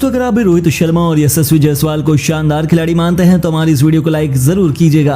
दोस्तों अगर आप भी रोहित शर्मा और यशस्वी जायसवाल को शानदार खिलाड़ी मानते हैं तो हमारी इस वीडियो को लाइक जरूर कीजिएगा।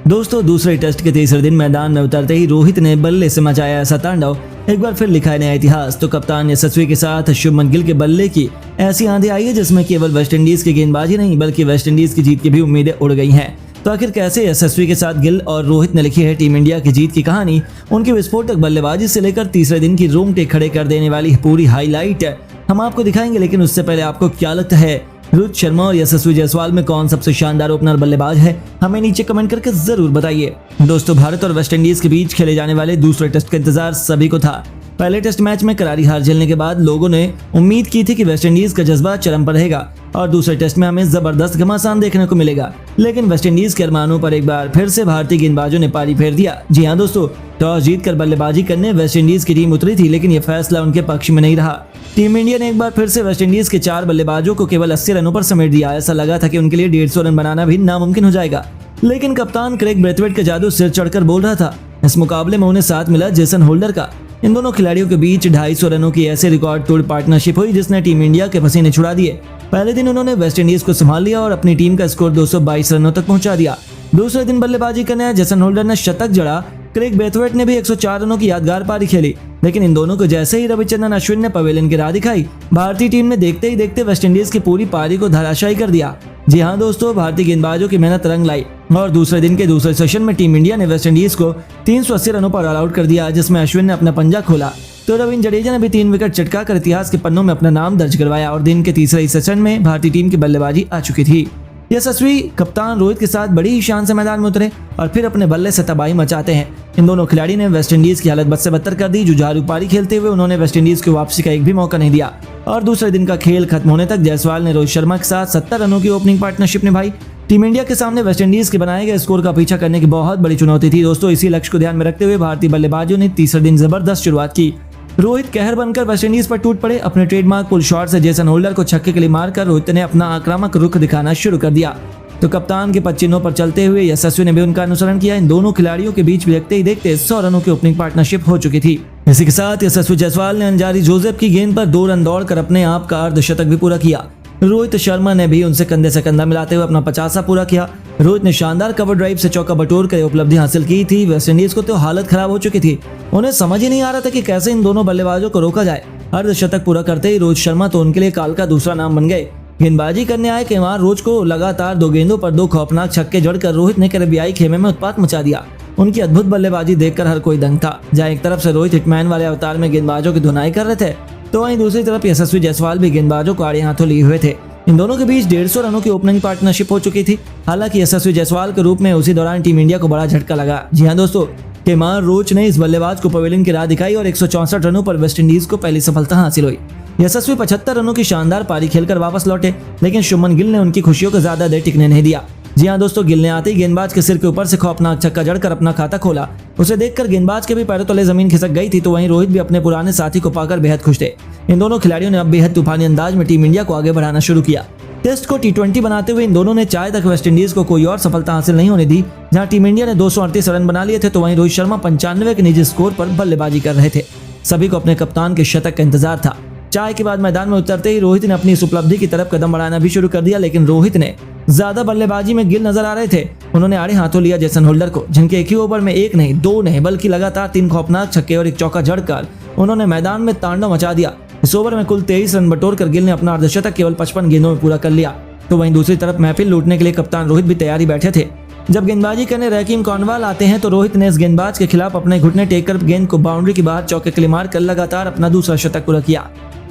दोस्तों दूसरे टेस्ट के तीसरे दिन मैदान में उतरते ही रोहित ने बल्ले से मचाया ऐसा तांडव, एक बार फिर लिखा है नया इतिहास। तो कप्तान यशस्वी के साथ शुभमन गिल के बल्ले की ऐसी आंधी आई है जिसमें केवल वेस्टइंडीज की गेंदबाजी नहीं बल्कि वेस्टइंडीज की जीत की भी उम्मीदें उड़ गई हैं। तो आखिर कैसे यशस्वी के साथ गिल और रोहित ने लिखी है टीम इंडिया की जीत की कहानी, उनकी विस्फोटक बल्लेबाजी से लेकर तीसरे दिन की रोंगटे खड़े कर देने वाली पूरी हाईलाइट हम आपको दिखाएंगे। लेकिन उससे पहले आपको क्या लगता है रोहित शर्मा और यशस्वी जायसवाल में कौन सबसे शानदार ओपनर बल्लेबाज है, हमें नीचे कमेंट करके जरूर बताइए। दोस्तों भारत और वेस्टइंडीज के बीच खेले जाने वाले दूसरे टेस्ट का इंतजार सभी को था। पहले टेस्ट मैच में करारी हार झेलने के बाद लोगों ने उम्मीद की थी कि वेस्टइंडीज का जज्बा चरम पर रहेगा और दूसरे टेस्ट में हमें जबरदस्त घमासान देखने को मिलेगा। लेकिन वेस्टइंडीज के अरमानों पर एक बार फिर से भारतीय गेंदबाजों ने पारी फेर दिया। जी हाँ दोस्तों, टॉस जीतकर बल्लेबाजी करने वेस्टइंडीज की टीम उतरी थी, लेकिन यह फैसला उनके पक्ष में नहीं रहा। टीम इंडिया ने एक बार फिर से वेस्टइंडीज के 4 बल्लेबाजों को केवल 80 रनों पर समेट दिया। ऐसा लगा था कि उनके लिए 150 रन बनाना भी नामुमकिन हो जाएगा, लेकिन कप्तान क्रेग ब्रेथवेट का जादू सिर चढ़कर बोल रहा था। इस मुकाबले में उन्हें साथ मिला जेसन होल्डर का। इन दोनों खिलाड़ियों के बीच 250 रनों की ऐसे रिकॉर्ड तोड़ पार्टनरशिप हुई जिसने टीम इंडिया के पसीने छुड़ा दिए। पहले दिन उन्होंने वेस्टइंडीज को संभाल लिया और अपनी टीम का स्कोर 222 रनों तक पहुंचा दिया। दूसरे दिन बल्लेबाजी करने आए जेसन होल्डर ने शतक जड़ा। क्रेग ब्रेथवेट ने भी 104 रनों की यादगार पारी खेली, लेकिन इन दोनों को जैसे ही रविचंद्रन अश्विन ने पवेलियन की राह दिखाई, भारतीय टीम ने देखते ही देखते वेस्टइंडीज की पूरी पारी को धराशायी कर दिया। जी हाँ दोस्तों, भारतीय गेंदबाजों की मेहनत रंग लाई और दूसरे दिन के दूसरे सेशन में टीम इंडिया ने वेस्टइंडीज को 380 रनों पर ऑल आउट कर दिया, जिसमें अश्विन ने अपना पंजा खोला तो रविंद्र जडेजा ने भी 3 विकेट चटकाकर इतिहास के पन्नों में अपना नाम दर्ज करवाया और दिन के तीसरे सेशन में भारतीय टीम की बल्लेबाजी आ चुकी थी। यशस्वी कप्तान रोहित के साथ बड़ी ही शान से मैदान में उतरे और फिर अपने बल्ले से तबाही मचाते हैं। इन दोनों खिलाड़ी ने वेस्टइंडीज की हालत बद से बदतर कर दी। जुझारू पारी खेलते हुए उन्होंने वेस्टइंडीज की वापसी का एक भी मौका नहीं दिया और दूसरे दिन का खेल खत्म होने तक जायसवाल ने रोहित शर्मा के साथ 70 रनों की ओपनिंग पार्टनरशिप निभाई। टीम इंडिया के सामने वेस्टइंडीज के बनाए गए स्कोर का पीछा करने की बहुत बड़ी चुनौती थी। दोस्तों इसी लक्ष्य को ध्यान में रखते हुए भारतीय बल्लेबाजों ने तीसरे दिन जबरदस्त शुरुआत की। रोहित कहर बनकर वेस्टइंडीज पर टूट पड़े। अपने ट्रेडमार्क पुल शॉट से जेसन होल्डर को छक्के के लिए मारकर रोहित ने अपना आक्रामक रुख दिखाना शुरू कर दिया। तो कप्तान के पच्चीनों पर चलते हुए यशस्वी ने भी उनका अनुसरण किया। इन दोनों खिलाड़ियों के बीच देखते ही देखते 100 रनों की ओपनिंग पार्टनरशिप हो चुकी थी। इसी के साथ यशस्वी जायसवाल ने अंजारी जोसेफ की गेंद पर 2 रन दौड़कर अपने आप का अर्धशतक भी पूरा किया। रोहित शर्मा ने भी उनसे कंधे से कंधा मिलाते हुए अपना 50वां पूरा किया। रोहित ने शानदार कवर ड्राइव से चौका बटोर कर उपलब्धि हासिल की थी। वेस्टइंडीज को तो हालत खराब हो चुकी थी, उन्हें समझ ही नहीं आ रहा था कि कैसे इन दोनों बल्लेबाजों को रोका जाए। अर्धशतक पूरा करते ही रोहित शर्मा तो उनके लिए काल का दूसरा नाम बन गए। गेंदबाजी करने आए केमार रोच को लगातार 2 गेंदों पर 2 खौफनाक छक्के जड़कर रोहित ने कैरेबियाई खेमे में उत्पात मचा दिया। उनकी अद्भुत बल्लेबाजी देखकर हर कोई दंग था। जहां एक तरफ से रोहित हिटमैन वाले अवतार में गेंदबाजों की धुनाई कर रहे थे, तो वहीं दूसरी तरफ यशस्वी जायसवाल भी गेंदबाजों को आड़े हाथों लिए हुए थे। इन दोनों के बीच 150 रनों की ओपनिंग पार्टनरशिप हो चुकी थी। हालांकि यशस्वी जायसवाल के रूप में उसी दौरान टीम इंडिया को बड़ा झटका लगा। जी हाँ दोस्तों, केमार रोच ने इस बल्लेबाज को पवेलियन की राह दिखाई और 164 रनों पर वेस्टइंडीज को पहली सफलता हासिल हुई। यशस्वी 75 रनों की शानदार पारी खेलकर वापस लौटे, लेकिन शुभमन गिल ने उनकी खुशियों को ज्यादा देर टिकने नहीं दिया। जी हाँ दोस्तों, गिल ने आते ही गेंदबाज के सिर के ऊपर से खौफनाक छक्का जड़कर अपना खाता खोला। उसे देखकर गेंदबाज के भी पैरों तले जमीन खिसक गई थी। तो वहीं रोहित भी अपने पुराने साथी को पाकर बेहद खुश थे। इन दोनों खिलाड़ियों ने अब बेहद तूफानी अंदाज में टीम इंडिया को आगे बढ़ाना शुरू किया। टेस्ट को T20 बनाते हुए इन दोनों ने चाय तक वेस्टइंडीज को कोई और सफलता हासिल नहीं होने दी। जहां टीम इंडिया ने 238 रन बना लिए थे, तो वहीं रोहित शर्मा 95 के निजी स्कोर पर बल्लेबाजी कर रहे थे। सभी को अपने कप्तान के शतक का इंतजार था। चाय के बाद मैदान में उतरते ही रोहित ने अपनी इस उपलब्धि की तरफ कदम बढ़ाना भी शुरू कर दिया, लेकिन रोहित ने ज्यादा बल्लेबाजी में गिल नजर आ रहे थे। उन्होंने आड़े हाथों लिया जेसन होल्डर को, जिनके एक ही ओवर में 1 नहीं 2 नहीं बल्कि लगातार 3 खौफनाक छक्के और 1 चौका जड़कर उन्होंने मैदान में तांडव मचा दिया। इस ओवर में कुल 23 रन बटोरकर गिल ने अपना अर्धशतक केवल 55 गेंदों में पूरा कर लिया। तो वहीं दूसरी तरफ महफिल लूटने के लिए कप्तान रोहित भी तैयारी बैठे थे। जब गेंदबाजी करने रकीम कॉर्नवाल आते हैं, तो रोहित ने इस गेंदबाज के खिलाफ अपने घुटने टेक कर गेंद को बाउंड्री के बाहर चौके के लिए मारकर लगातार अपना दूसरा शतक पूरा किया।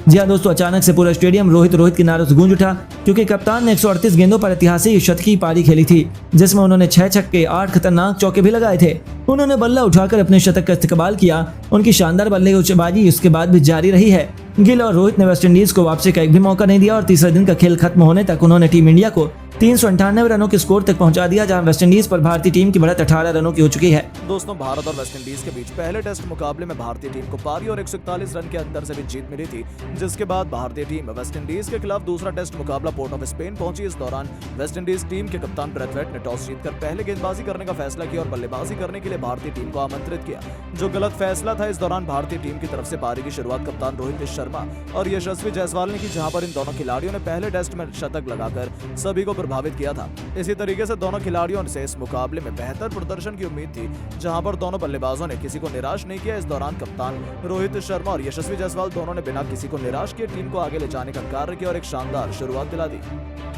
जी हाँ दोस्तों, अचानक से पूरा स्टेडियम रोहित के नारों से गूंज उठा, क्योंकि कप्तान ने 138 गेंदों पर ऐतिहासिक शतकीय पारी खेली थी, जिसमें उन्होंने 6 छक्के 8 खतरनाक चौके भी लगाए थे। उन्होंने बल्ला उठाकर अपने शतक का इस्तेमाल किया। उनकी शानदार बल्लेबाजी उसके बाद भी जारी रही है। गिल और रोहित ने वेस्टइंडीज को वापसी का एक भी मौका नहीं दिया और तीसरे दिन का खेल खत्म होने तक उन्होंने टीम इंडिया को 398 रनों के स्कोर तक पहुंचा दिया, जहां वेस्टइंडीज पर भारतीय टीम की बढ़त 18 रनों की हो चुकी है। दोस्तों भारत और वेस्टइंडीज के बीच पहले टेस्ट मुकाबले में भारतीय टीम को पारी और 141 रन के अंतर से भी जीत मिली थी, जिसके बाद भारतीय टीम वेस्टइंडीज के खिलाफ दूसरा टेस्ट मुकाबला पोर्ट ऑफ स्पेन पहुंची। इस दौरान वेस्टइंडीज टीम के कप्तान ब्रेथवेट ने टॉस जीतकर पहले गेंदबाजी करने का फैसला किया और बल्लेबाजी करने के लिए भारतीय टीम को आमंत्रित किया, जो गलत फैसला था। इस दौरान भारतीय टीम की तरफ से पारी की शुरुआत कप्तान रोहित शर्मा शर्मा और यशस्वी जायसवाल ने की, जहां पर इन दोनों खिलाड़ियों ने पहले टेस्ट में शतक लगाकर सभी को प्रभावित किया था। इसी तरीके से दोनों खिलाड़ियों से इस मुकाबले में बेहतर प्रदर्शन की उम्मीद थी, जहां पर दोनों बल्लेबाजों ने किसी को निराश नहीं किया। इस दौरान कप्तान रोहित शर्मा और यशस्वी जायसवाल दोनों ने बिना किसी को निराश किए टीम को आगे ले जाने का कार्य किया और एक शानदार शुरुआत दिला दी।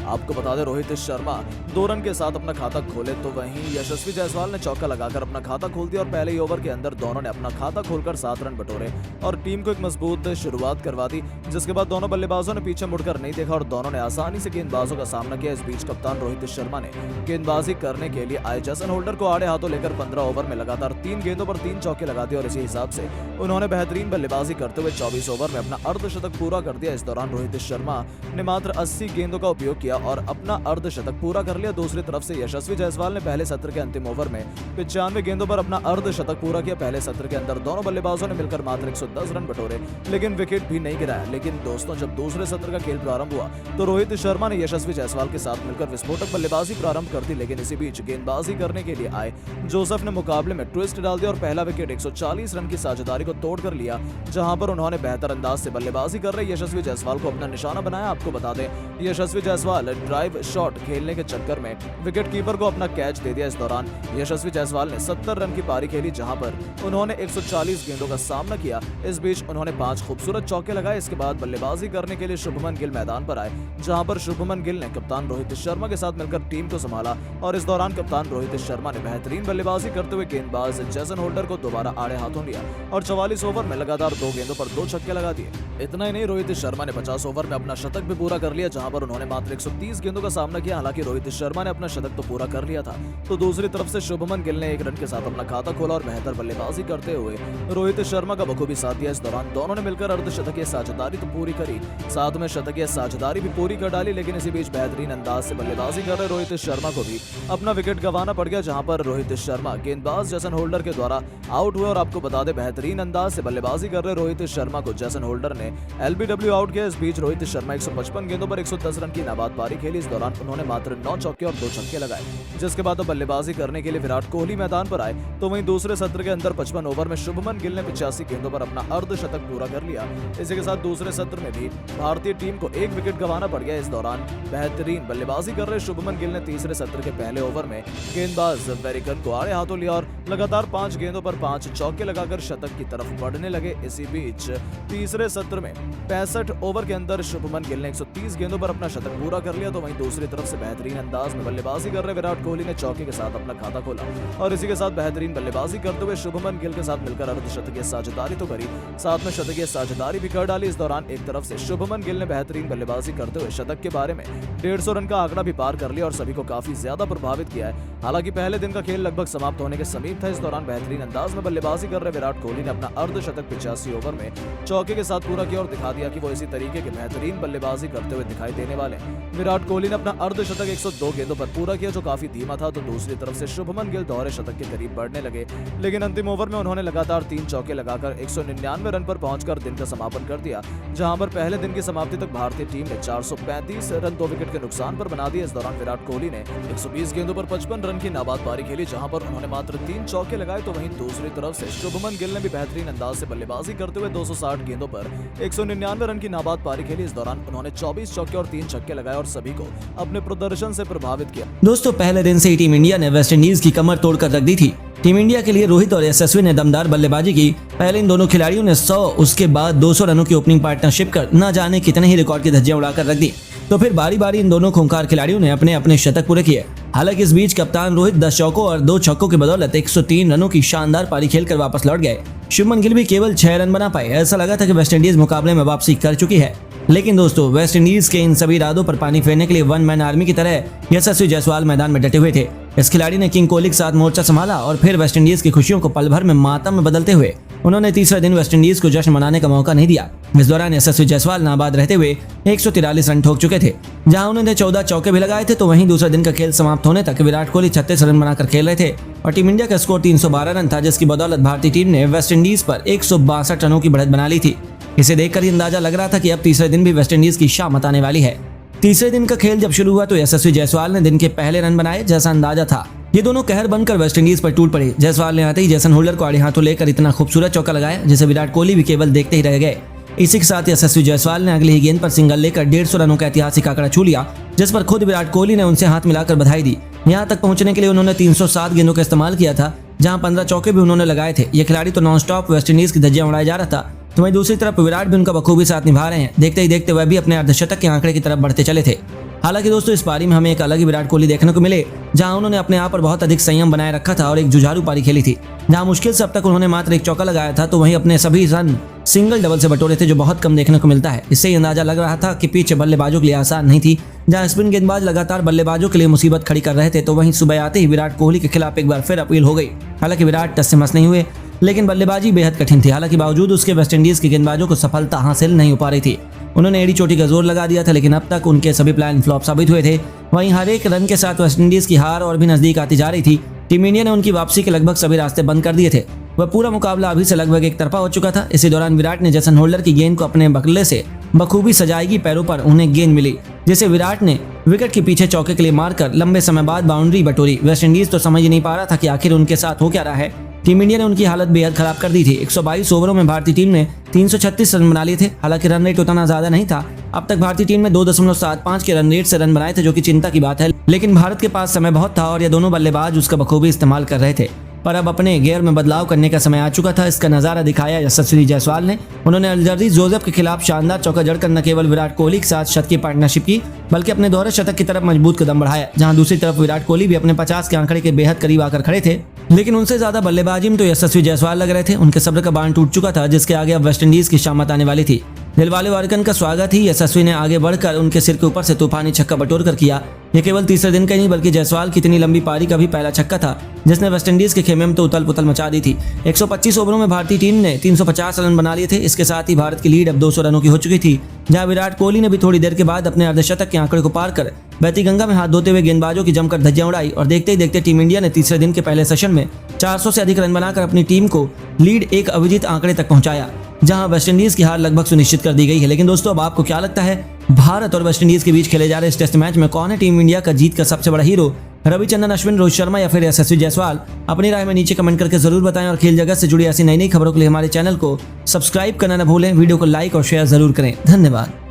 आपको बता दें, रोहित शर्मा 2 रन के साथ अपना खाता खोले तो वहीं यशस्वी जायसवाल ने चौका लगाकर अपना खाता खोल दिया और पहले ही ओवर के अंदर दोनों ने अपना खाता खोलकर 7 रन बटोरे और टीम को एक मजबूत शुरुआत करवा दी। जिसके बाद दोनों बल्लेबाजों ने पीछे मुड़कर नहीं देखा और दोनों ने आसानी से गेंदबाजों का सामना किया। इस बीच कप्तान रोहित शर्मा ने गेंदबाजी करने के लिए आए जैसन होल्डर को आड़े हाथों लेकर 15 ओवर में लगातार 3 गेंदों पर 3 चौके लगा दिए और इसी हिसाब से उन्होंने बेहतरीन बल्लेबाजी करते हुए 24 ओवर में अपना अर्धशतक पूरा कर दिया। इस दौरान रोहित शर्मा ने मात्र 80 गेंदों का उपयोग किया और अपना अर्धशतक पूरा कर लिया। दूसरी तरफ से यशस्वी जायसवाल ने पहले सत्र के अंतिम ओवर में 95 गेंदों पर अपना अर्धशतक पूरा किया। पहले सत्र के अंदर दोनों बल्लेबाजों ने मिलकर मात्र 110 रन बटोरे, लेकिन विकेट भी नहीं गिराया। लेकिन दोस्तों, जब दूसरे सत्र का खेल प्रारंभ हुआ तो रोहित शर्मा ने यशस्वी जायसवाल के साथ मिलकर विस्फोटक बल्लेबाजी प्रारंभ कर दी। लेकिन इसी बीच गेंदबाजी करने के लिए आए जोसेफ ने मुकाबले में ट्विस्ट डाल दिया और पहला विकेट 140 रन की साझेदारी को तोड़ कर लिया, जहां पर उन्होंने बेहतर अंदाज से बल्लेबाजी कर रहे यशस्वी जायसवाल को अपना निशाना बनाया। आपको बता दें, यशस्वी जायसवाल ड्राइव शॉट खेलने के चक्कर में विकेट कीपर को अपना कैच दे दिया। इस दौरान यशस्वी जायसवाल ने 70 रन की पारी खेली, जहां पर उन्होंने 140 गेंदों का सामना किया। इस बीच उन्होंने 5 खूबसूरत चौके लगाए। इसके बाद बल्लेबाजी करने के लिए शुभमन गिल मैदान पर आए, जहां पर शुभमन गिल ने कप्तान रोहित शर्मा के साथ मिलकर टीम को संभाला और इस दौरान कप्तान रोहित शर्मा ने बेहतरीन बल्लेबाजी करते हुए गेंदबाज जैसन होल्डर को दोबारा आड़े हाथों लिया और 44 ओवर में लगातार 2 गेंदों पर 2 छक्के लगा दिए। इतना ही नहीं, रोहित शर्मा ने 50 ओवर में अपना शतक भी पूरा कर लिया, जहां पर उन्होंने मात्र 130 गेंदों का सामना किया। हालांकि रोहित शर्मा ने अपना शतक तो पूरा कर लिया था, तो दूसरी तरफ से शुभमन गिल ने 1 रन के साथ अपना खाता खोला और बेहतर बल्लेबाजी करते हुए रोहित शर्मा का बखूबी साथ दिया। इस दौरान दोनों ने मिलकर अर्धशतकीय साझेदारी तो पूरी करी, साथ में शतकीय साझेदारी भी पूरी कर डाली। लेकिन इसी बीच बेहतरीन अंदाज से बल्लेबाजी कर रहे रोहित शर्मा को भी अपना विकेट गंवाना पड़ गया, जहां पर रोहित शर्मा गेंदबाज जैसन होल्डर के द्वारा आउट हुए। और आपको बता दें, बेहतरीन अंदाज से बल्लेबाजी कर रहे रोहित शर्मा को जैसन होल्डर ने LBW आउट किया। इस बीच रोहित शर्मा 155 गेंदों पर 110 रन की नाबाद पारी खेली। इस दौरान उन्होंने मात्र 9 चौके और 2 छक्के लगाए, जिसके बाद बल्लेबाजी करने के लिए विराट कोहली मैदान पर आए। तो वहीं दूसरे सत्र के अंदर 55 ओवर में शुभमन गिल ने 85 गेंदों पर अपना अर्धशतक पूरा कर लिया। इसी के साथ दूसरे सत्र में भी भारतीय टीम को 1 विकेट गंवाना पड़ गया। इस दौरान बेहतरीन बल्लेबाजी कर रहे शुभमन गिल ने तीसरे सत्र के पहले ओवर में गेंदबाज वेरिकन को आड़े हाथों लिया और लगातार 5 गेंदों पर 5 चौके लगाकर शतक की तरफ बढ़ने लगे। इसी बीच तीसरे सत्र में 65 ओवर के अंदर शुभमन गिल ने 130 गेंदों पर अपना शतक पूरा कर लिया। तो वहीं दूसरी तरफ से बेहतरीन अंदाज में बल्लेबाजी कर रहे विराट कोहली ने चौके के साथ अपना खाता खोला और इसी के साथ बेहतरीन बल्लेबाजी करते हुए शुभमन गिल के साथ मिलकर अर्धशतकीय साझेदारी तो करी, साथ में शतकीय साझेदारी भी कर डाली। इस दौरान एक तरफ से शुभमन गिल ने बेहतरीन बल्लेबाजी करते हुए शतक के बारे में 150 रन का आंकड़ा भी पार कर लिया और सभी को काफी ज्यादा प्रभावित किया है। हालांकि पहले दिन का खेल लगभग समाप्त होने के समीप था। इस दौरान बेहतरीन अंदाज में बल्लेबाजी कर रहे विराट कोहली ने अपना अर्धशतक 85 ओवर में चौके के साथ पूरा किया और दिखा दिया कि वो इसी तरीके के बेहतरीन बल्लेबाजी करते हुए दिखाई देने वाले। विराट कोहली ने अपना अर्धशतक 102 गेंदों पर पूरा किया, जो काफी धीमा था। तो दूसरी तरफ से शुभमन गिल दोहरे शतक के करीब बढ़ने लगे, लेकिन अंतिम ओवर में उन्होंने लगातार 3 चौके लगाकर 199 रन पर पहुंचकर दिन का समापन कर दिया, जहां पर पहले दिन की समाप्ति तक भारतीय टीम ने 435 रन 2 विकेट के नुकसान पर बना दिए। इस दौरान विराट कोहली ने 120 गेंदों पर 55 रन की नाबाद पारी खेली, जहां पर उन्होंने मात्र 3 चौके लगाए। तो वहीं दूसरी तरफ से शुभमन गिल ने भी बेहतरीन अंदाज से बल्लेबाजी करते हुए 260 गेंदों पर 199 रन की नाबाद पारी खेली। इस दौरान उन्होंने 24 चौके और 3 छक्के लगाए और सभी को अपने प्रदर्शन से प्रभावित किया। दोस्तों, पहले दिन से ही टीम इंडिया ने वेस्ट इंडीज की कमर तोड़कर रख दी थी। टीम इंडिया के लिए रोहित और यशस्वी ने दमदार बल्लेबाजी की। पहले इन दोनों खिलाड़ियों ने 100, उसके बाद 200 रनों की ओपनिंग पार्टनरशिप कर न जाने कितने ही रिकॉर्ड की धज्जियां उड़ाकर रख दी। तो फिर बारी बारी इन दोनों खूंखार खिलाड़ियों ने अपने अपने शतक पूरे किए। हालांकि इस बीच कप्तान रोहित 10 चौकों और 2 छक्कों की बदौलत 103 रनों की शानदार पारी खेलकर वापस लौट गए। शुभमन गिल भी केवल 6 रन बना पाए। ऐसा लगा था कि वेस्टइंडीज मुकाबले में वापसी कर चुकी है, लेकिन दोस्तों, वेस्टइंडीज के इन सभी इरादों पर पानी फेरने के लिए वन मैन आर्मी की तरह यशस्वी जायसवाल मैदान में डटे हुए थे। इस खिलाड़ी ने किंग कोहली के साथ मोर्चा संभाला और फिर वेस्टइंडीज की खुशियों को पल भर में मातम में बदलते हुए उन्होंने तीसरे दिन वेस्टइंडीज को जश्न मनाने का मौका नहीं दिया। इस दौरान यशस्वी जायसवाल नाबाद रहते हुए 143 रन ठोक चुके थे, जहां उन्होंने 14 चौके भी लगाए थे। तो वहीं दूसरे दिन का खेल समाप्त होने तक विराट कोहली 36 रन बनाकर खेल रहे थे और टीम इंडिया का स्कोर 312 रन था, जिसकी बदौलत भारतीय टीम ने वेस्टइंडीज पर 162 रनों की बढ़त बना ली थी। इसे देखकर ही अंदाजा लग रहा था कि अब तीसरे दिन भी वेस्टइंडीज की शामत आने वाली है। तीसरे दिन का खेल जब शुरू हुआ तो यशस्वी जायसवाल ने दिन के पहले रन बनाए, जैसा अंदाजा था। ये दोनों कहर बनकर वेस्टइंडीज पर टूट पड़े। जायसवाल ने आते ही जैसन होल्डर को आड़े हाथों लेकर इतना खूबसूरत चौका लगाया जिसे विराट कोहली भी केवल देखते ही रह गए। इसी के साथ यशस्वी जायसवाल ने अगली ही गेंद पर सिंगल लेकर 150 रनों का ऐतिहासिक आंकड़ा छू लिया, जिस पर खुद विराट कोहली ने उनसे हाथ मिलाकर बधाई दी। यहाँ तक पहुंचने के लिए उन्होंने 307 गेंदों का इस्तेमाल किया था, जहां 15 चौके भी उन्होंने लगाए थे। ये खिलाड़ी तो नॉनस्टॉप वेस्टइंडीज की धज्जियां उड़ाया जा रहा था, तो वहीं दूसरी तरफ विराट भी उनका बखूबी साथ निभा रहे हैं। देखते ही देखते वह भी अपने अर्धशतक के आंकड़े की तरफ बढ़ते चले थे। हालांकि दोस्तों इस पारी में हमें एक अलग ही विराट कोहली देखने को मिले, जहां उन्होंने अपने आप पर बहुत अधिक संयम बनाए रखा था और एक जुझारू पारी खेली थी, जहां मुश्किल से अब तक उन्होंने मात्र एक चौका लगाया था, तो वहीं अपने सभी रन सिंगल डबल से बटोरे थे, जो बहुत कम देखने को मिलता है। इससे ही अंदाजा लग रहा था कि पिच बल्लेबाजों के लिए आसान नहीं थी, जहां स्पिन गेंदबाज लगातार बल्लेबाजों के लिए मुसीबत खड़ी कर रहे थे। तो वहीं सुबह आते ही विराट कोहली के खिलाफ एक बार फिर अपील हो गई। हालांकि विराट टस से मस नहीं हुए, लेकिन बल्लेबाजी बेहद कठिन थी। हालांकि बावजूद उसके वेस्टइंडीज के गेंदबाजों को सफलता हासिल नहीं हो पा रही थी। उन्होंने एड़ी चोटी का जोर लगा दिया था, लेकिन अब तक उनके सभी प्लान फ्लॉप साबित हुए थे। वहीं हर एक रन के साथ वेस्टइंडीज की हार और भी नजदीक आती जा रही थी। टीम इंडिया ने उनकी वापसी के लगभग सभी रास्ते बंद कर दिए थे। वह पूरा मुकाबला अभी से लगभग एक तरफा हो चुका था। इसी दौरान विराट ने जेसन होल्डर की गेंद को अपने बल्ले से बखूबी सजाएगी पैरों पर उन्हें गेंद मिली, जिसे विराट ने विकेट के पीछे चौके के लिए मारकर लंबे समय बाद बाउंड्री बटोरी। वेस्टइंडीज तो समझ ही नहीं पा रहा था कि आखिर उनके साथ हो क्या रहा है। टीम इंडिया ने उनकी हालत बेहद खराब कर दी थी। 122 ओवरों में भारतीय टीम ने 336 रन बना लिए थे। हालांकि रन रेट उतना ज्यादा नहीं था। अब तक भारतीय टीम ने 2.75 के रन रेट से रन बनाए थे, जो कि चिंता की बात है। लेकिन भारत के पास समय बहुत था और ये दोनों बल्लेबाज उसका बखूबी इस्तेमाल कर रहे थे। पर अब अपने गेयर में बदलाव करने का समय आ चुका था। इसका नजारा दिखाया यशस्वी जायसवाल ने। उन्होंने अल्जर्दी जोसेफ के खिलाफ शानदार चौका जड़कर न केवल विराट कोहली के साथ शतकीय पार्टनरशिप की, बल्कि अपने दोहरे शतक की तरफ मजबूत कदम बढ़ाया। जहां दूसरी तरफ विराट कोहली भी अपने 50 के आंकड़े के बेहद करीब आकर खड़े थे, लेकिन उनसे ज्यादा बल्लेबाजी में तो यशस्वी जायसवाल लग रहे थे। उनके सब्र का बांध टूट चुका था, जिसके आगे अब वेस्टइंडीज की शामत आने वाली थी। दिलवाले वारिकन का स्वागत ही यशस्वी ने आगे बढ़कर उनके सिर के ऊपर से तूफानी छक्का बटोर कर किया। यह केवल तीसरे दिन का नहीं, बल्कि जायसवाल की इतनी लंबी पारी का भी पहला छक्का था, जिसने वेस्टइंडीज के खेमे में तो उथल पुथल मचा दी थी। 125 ओवरों में भारतीय टीम ने 350 रन बना लिए थे। इसके साथ ही भारत की लीड अब 200 रनों की हो चुकी थी, जहां विराट कोहली ने भी थोड़ी देर के बाद अपने अर्धशतक के आंकड़े को पार कर बहती गंगा में हाथ धोते हुए गेंदबाजों की जमकर धज्जियां उड़ाई। और देखते ही देखते टीम इंडिया ने तीसरे दिन के पहले सेशन में 400 से अधिक रन बनाकर अपनी टीम को लीड एक अविजित आंकड़े तक पहुंचाया, जहां वेस्टइंडीज की हार लगभग सुनिश्चित कर दी गई है। लेकिन दोस्तों, अब आपको क्या लगता है, भारत और वेस्टइंडीज के बीच खेले जा रहे इस टेस्ट मैच में कौन है टीम इंडिया का जीत का सबसे बड़ा हीरो? रविचंद्रन अश्विन, रोहित शर्मा या फिर यशस्वी जायसवाल? अपनी राय में नीचे कमेंट करके जरूर बताएं और खेल जगत से जुड़ी ऐसी नई नई खबरों के लिए हमारे चैनल को सब्सक्राइब करना न भूलें। वीडियो को लाइक और शेयर जरूर करें। धन्यवाद।